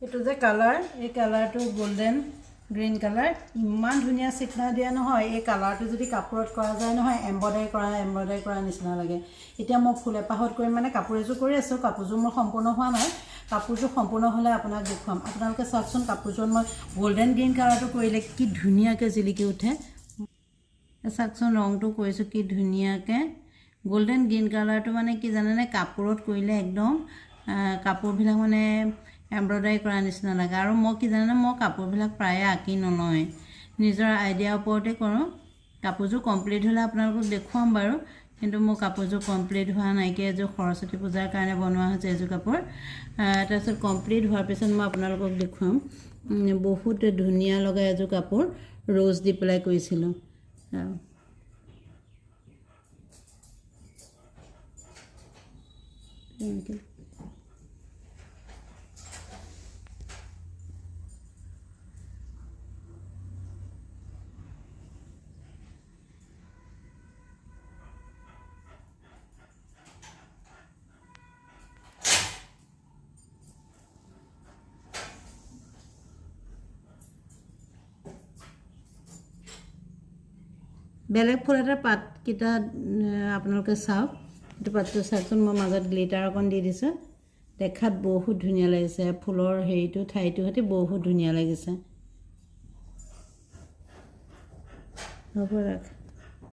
এইটো যে কালাৰ এই কালাৰটো গোল্ডেন গ্ৰীণ কালাৰ ইমান ধুনীয়া চিকনা দিয়া নহয় এই কালাৰটো যদি কাপোৰত কৰা যায় নহয় এমব্ৰইডাৰী কৰা নিচিনা লাগে এতিয়া মই ফুল এপাহত কৰি মানে কাপোৰ এযোৰ কৰি আছোঁ কাপোৰযোৰ মোৰ সম্পূৰ্ণ হোৱা নাই কাপোৰযোৰ সম্পূৰ্ণ হ'লে আপোনাক দেখুৱাম আপোনালোকে চাওকচোন কাপোৰযোৰত মই গোল্ডেন গ্ৰীণ কালাৰটো কৰিলে কি ধুনীয়াকৈ জিলিকি উঠে চাওকচোন ৰংটো কৰিছোঁ কি ধুনীয়াকৈ গোল্ডেন গ্ৰীণ কালাৰটো মানে কি জানেনে কাপোৰত কৰিলে একদম কাপোৰবিলাক মানে এমব্ৰইডাৰী কৰা নিচিনা লাগে আৰু মই কি জানেনে মই কাপোৰবিলাক প্ৰায়ে আঁকি নলওঁ নিজৰ আইডিয়াৰ ওপৰতে কৰোঁ কাপোৰযোৰ কমপ্লিট হ'লে আপোনালোকক দেখুৱাম বাৰু কিন্তু মোৰ কাপোৰযোৰ কমপ্লিট হোৱা নাইকিয়া এযোৰ সৰস্বতী পূজাৰ কাৰণে বনোৱা হৈছে এযোৰ কাপোৰ তাৰপিছত কমপ্লিট হোৱাৰ পিছত মই আপোনালোকক দেখুৱাম বহুত ধুনীয়া লগা এযোৰ কাপোৰ ৰ'জ দি পেলাই কৰিছিলোঁ বেলেগ ফুল এটা পাতকেইটা আপোনালোকে চাওক এইটো পাতটো চাওকচোন মই মাজত গ্লিটাৰ অকণ দি দিছোঁ দেখাত বহুত ধুনীয়া লাগিছে ফুলৰ হেৰিটো ঠাইটো সৈতে বহুত ধুনীয়া লাগিছে হ'ব ৰাখ